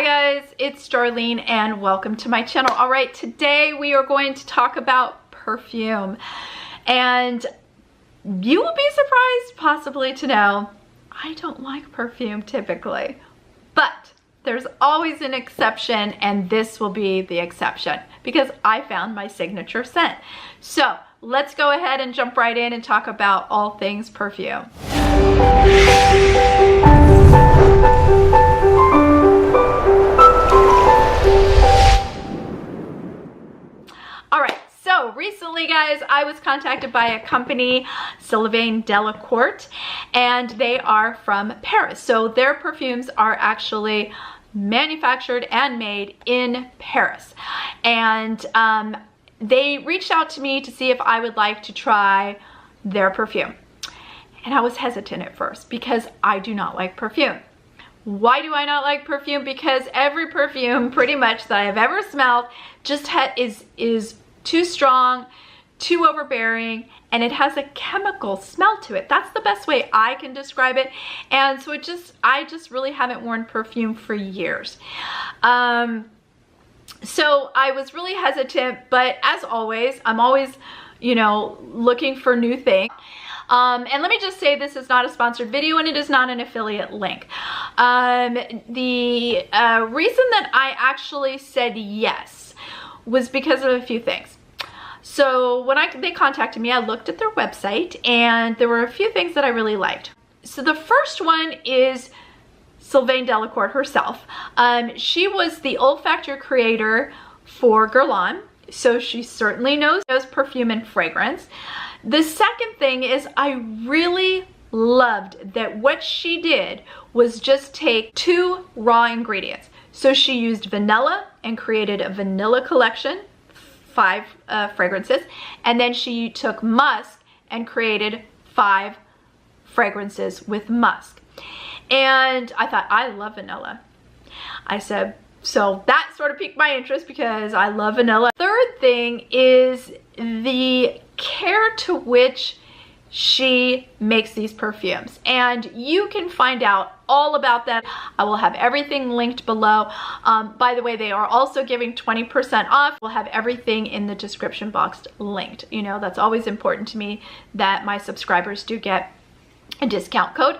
Hi guys, it's Darlene and welcome to my channel. All right, today we are going to talk about perfume. And you will be surprised possibly to know I don't like perfume typically, but there's always an exception, and this will be the exception because I found my signature scent. So let's go ahead and jump right in and talk about all things perfume. So recently, guys, I was contacted by a company, SYLVAINE DELACOURTE, and they are from Paris. So their perfumes are actually manufactured and made in Paris. And they reached out to me to see if I would like to try their perfume. And I was hesitant at first because I do not like perfume. Why do I not like perfume? Because every perfume pretty much that I have ever smelled just is too strong, too overbearing, and it has a chemical smell to it. That's the best way I can describe it. And so I just really haven't worn perfume for years. So I was really hesitant, but as always, I'm always, looking for new things. And let me just say, this is not a sponsored video and it is not an affiliate link. The reason that I actually said yes was because of a few things. So when they contacted me, I looked at their website and there were a few things that I really liked. So the first one is SYLVAINE DELACOURTE herself. She was the olfactory creator for Guerlain, so she certainly knows perfume and fragrance. The second thing is I really loved that what she did was just take two raw ingredients. So she used vanilla and created a vanilla collection, 5 fragrances, and then she took musk and created 5 fragrances with musk. And I thought, I love vanilla. I said, so that sort of piqued my interest because I love vanilla. Third thing is the care to which she makes these perfumes, and you can find out all about that. I will have everything linked below. By the way, they are also giving 20% off. We'll have everything in the description box linked. That's always important to me that my subscribers do get a discount code.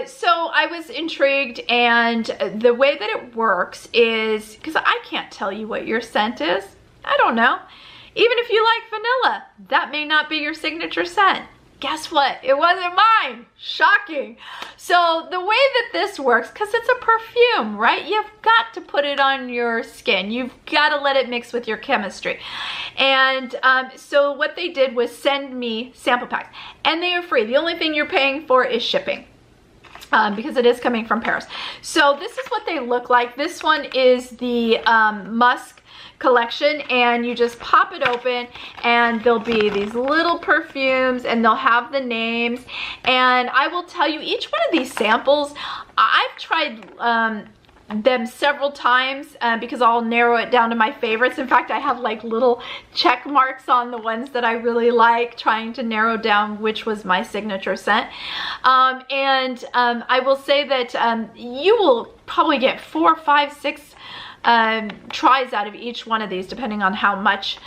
So I was intrigued, and the way that it works is, because I can't tell you what your scent is. I don't know. Even if you like vanilla, that may not be your signature scent. Guess what? It wasn't mine. Shocking. So the way that this works, because it's a perfume, right? You've got to put it on your skin. You've got to let it mix with your chemistry. And so what they did was send me sample packs, and they are free. The only thing you're paying for is shipping. Because it is coming from Paris. So this is what they look like. This one is the musk collection, and you just pop it open and there'll be these little perfumes and they'll have the names. And I will tell you, each one of these samples, I've tried them several times because I'll narrow it down to my favorites. In fact, I have like little check marks on the ones that I really like, trying to narrow down which was my signature scent. I will say that you will probably get 4, 5, 6 tries out of each one of these, depending on how much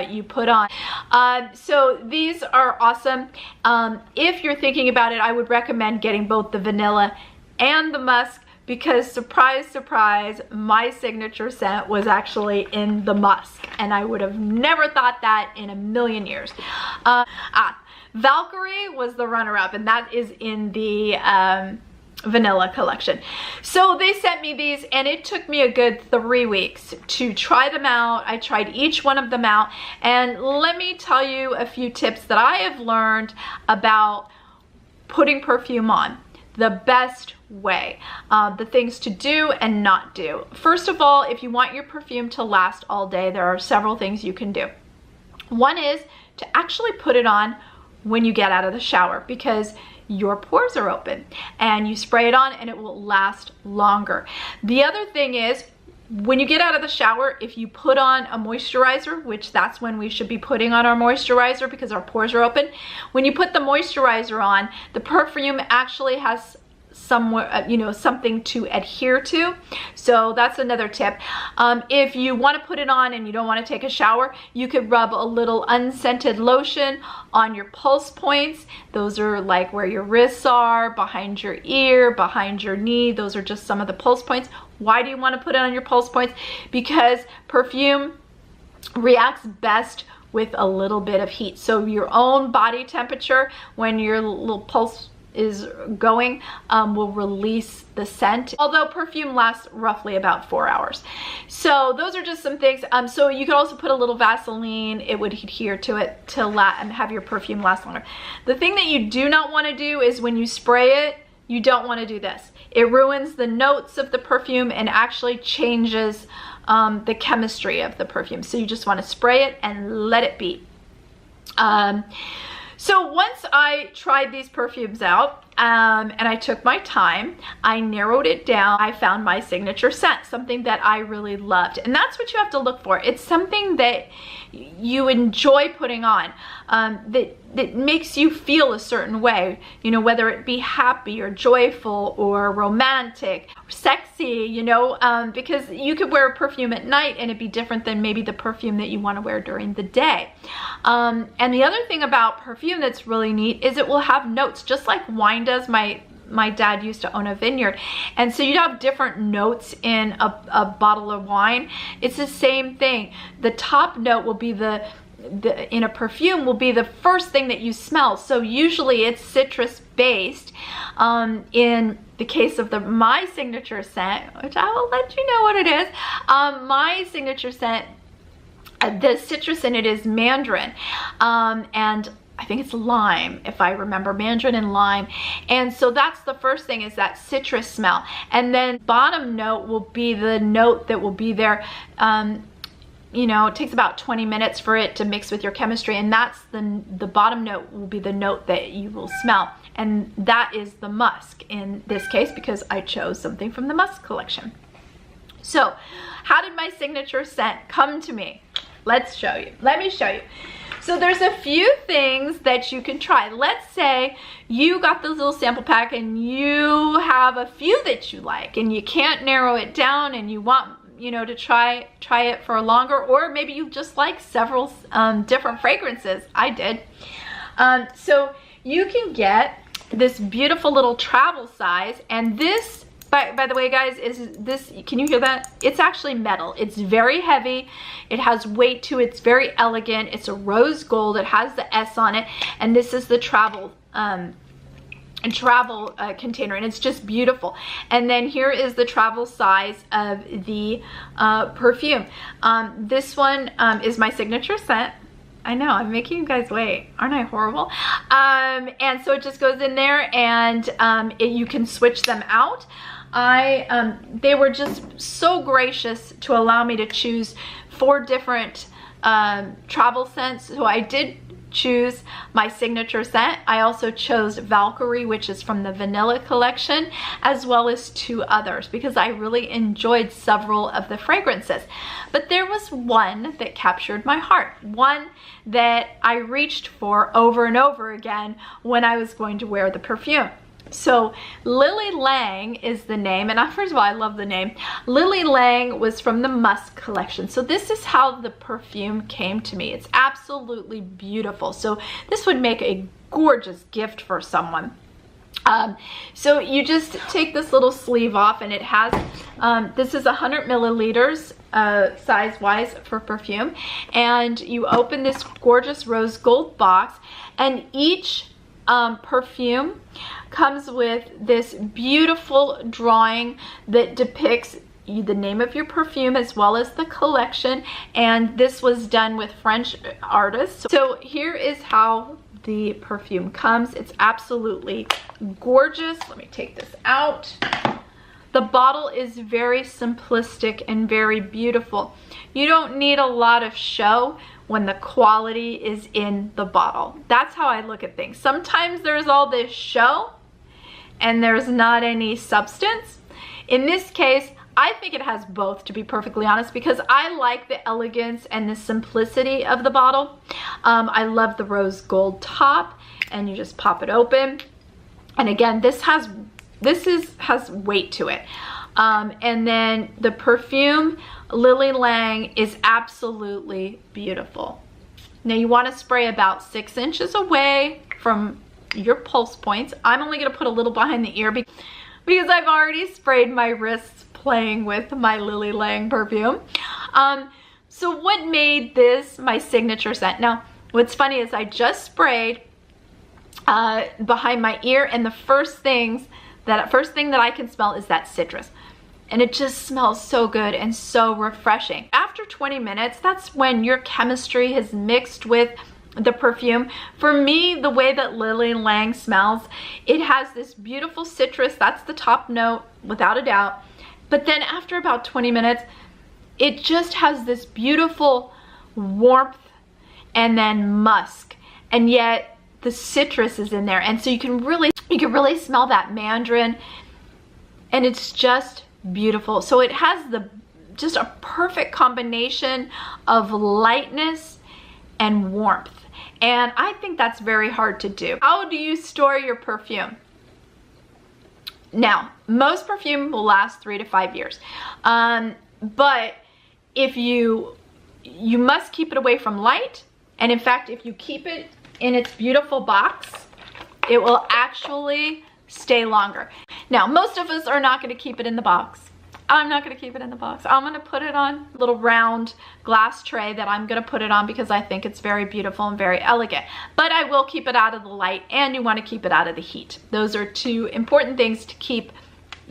you put on. So these are awesome. If you're thinking about it, I would recommend getting both the vanilla and the musk, because surprise, surprise, my signature scent was actually in the musk, and I would have never thought that in a million years. Valkyrie was the runner-up, and that is in the vanilla collection. So they sent me these, and it took me a good 3 weeks to try them out. I tried each one of them out, and let me tell you a few tips that I have learned about putting perfume on the best way, the things to do and not do. First of all, if you want your perfume to last all day, there are several things you can do. One is to actually put it on when you get out of the shower, because your pores are open, and you spray it on and it will last longer. The other thing is, when you get out of the shower, if you put on a moisturizer, which that's when we should be putting on our moisturizer because our pores are open, when you put the moisturizer on, the perfume actually has somewhere, you know, something to adhere to. So that's another tip. If you want to put it on and you don't want to take a shower, you could rub a little unscented lotion on your pulse points. Those are like where your wrists are, behind your ear, behind your knee. Those are just some of the pulse points. Why do you want to put it on your pulse points? Because perfume reacts best with a little bit of heat. So your own body temperature, when your little pulse is going, will release the scent, although perfume lasts roughly about 4 hours. So those are just some things. So you could also put a little Vaseline. It would adhere to it to and have your perfume last longer. The thing that you do not want to do is when you spray it, you don't want to do this. It ruins the notes of the perfume and actually changes the chemistry of the perfume. So you just want to spray it and let it be. So once I tried these perfumes out, and I took my time, I narrowed it down, I found my signature scent, something that I really loved. And that's what you have to look for. It's something that you enjoy putting on, that makes you feel a certain way, you know, whether it be happy or joyful or romantic or sexy, you know, because you could wear a perfume at night and it'd be different than maybe the perfume that you want to wear during the day. And the other thing about perfume that's really neat is it will have notes, just like wine does. My dad used to own a vineyard, and so you'd have different notes in a bottle of wine. It's the same thing. The top note will be in a perfume will be the first thing that you smell. So usually it's citrus based. In the case of my signature scent, which I will let you know what it is, my signature scent, the citrus in it is mandarin, and I think it's lime, if I remember, mandarin and lime. And so that's the first thing, is that citrus smell. And then bottom note will be the note that will be there. You know, it takes about 20 minutes for it to mix with your chemistry, and that's the bottom note will be the note that you will smell. And that is the musk in this case, because I chose something from the musk collection. So how did my signature scent come to me? Let's show you. Let me show you. So there's a few things that you can try. Let's say you got this little sample pack and you have a few that you like and you can't narrow it down and you want, you know, to try it for longer, or maybe you just like several different fragrances. I did. So you can get this beautiful little travel size, and this, by the way, guys, is this, can you hear that? It's actually metal. It's very heavy. It has weight to it. It's very elegant. It's a rose gold. It has the S on it. And this is the travel container, and it's just beautiful. And then here is the travel size of the perfume. This one is my signature scent. I know, I'm making you guys wait. Aren't I horrible? And so it just goes in there, and you can switch them out. They were just so gracious to allow me to choose 4 different travel scents. So I did choose my signature scent. I also chose Valkyrie, which is from the Vanilla collection, as well as 2 others, because I really enjoyed several of the fragrances. But there was one that captured my heart, one that I reached for over and over again when I was going to wear the perfume. So LilyLang is the name, and first of all, I love the name. LilyLang was from the Musk collection. So this is how the perfume came to me. It's absolutely beautiful. So this would make a gorgeous gift for someone. So you just take this little sleeve off, and it has, this is 100 milliliters size-wise for perfume. And you open this gorgeous rose gold box, and each perfume comes with this beautiful drawing that depicts the name of your perfume as well as the collection, and this was done with French artists. So here is how the perfume comes. It's absolutely gorgeous. Let me take this out. The bottle is very simplistic and very beautiful. You don't need a lot of show when the quality is in the bottle. That's how I look at things. Sometimes there's all this show and there's not any substance. In this case, I think it has both, to be perfectly honest, because I like the elegance and the simplicity of the bottle. I love the rose gold top, and you just pop it open. And again, this has has weight to it. And then the Perfume LilyLang is absolutely beautiful. Now you want to spray about 6 inches away from your pulse points. I'm only going to put a little behind the ear because I've already sprayed my wrists playing with my LilyLang perfume. So what made this my signature scent? Now, what's funny is I just sprayed behind my ear, and the first thing that I can smell is that citrus. And it just smells so good and so refreshing. After 20 minutes, that's when your chemistry has mixed with the perfume. For me, the way that LilyLang smells, it has this beautiful citrus. That's the top note, without a doubt. But then after about 20 minutes, it just has this beautiful warmth and then musk. And yet the citrus is in there. And so you can really smell that mandarin. And it's just beautiful. So it has just a perfect combination of lightness and warmth. And I think that's very hard to do. How do you store your perfume? Now, most perfume will last 3 to 5 years. But if you must keep it away from light. And in fact, if you keep it in its beautiful box, it will actually stay longer. Now, most of us are not going to keep it in the box. I'm not going to keep it in the box. I'm going to put it on a little round glass tray that I'm going to put it on because I think it's very beautiful and very elegant. But I will keep it out of the light, and you want to keep it out of the heat. Those are two important things to keep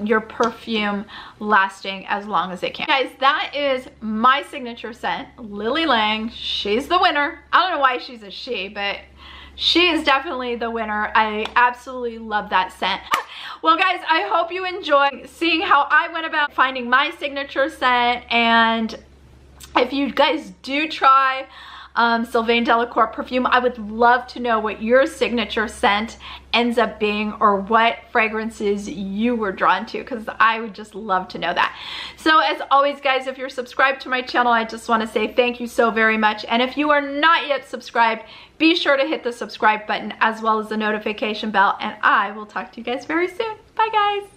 your perfume lasting as long as it can. Guys, that is my signature scent, LilyLang. She's the winner. I don't know why she's a she, but she is definitely the winner. I absolutely love that scent. Well, guys, I hope you enjoy seeing how I went about finding my signature scent. And if you guys do try SYLVAINE DELACOURTE perfume, I would love to know what your signature scent ends up being, or what fragrances you were drawn to, because I would just love to know that. So as always, guys, if you're subscribed to my channel, I just want to say thank you so very much. And if you are not yet subscribed, be sure to hit the subscribe button as well as the notification bell, and I will talk to you guys very soon. Bye, guys.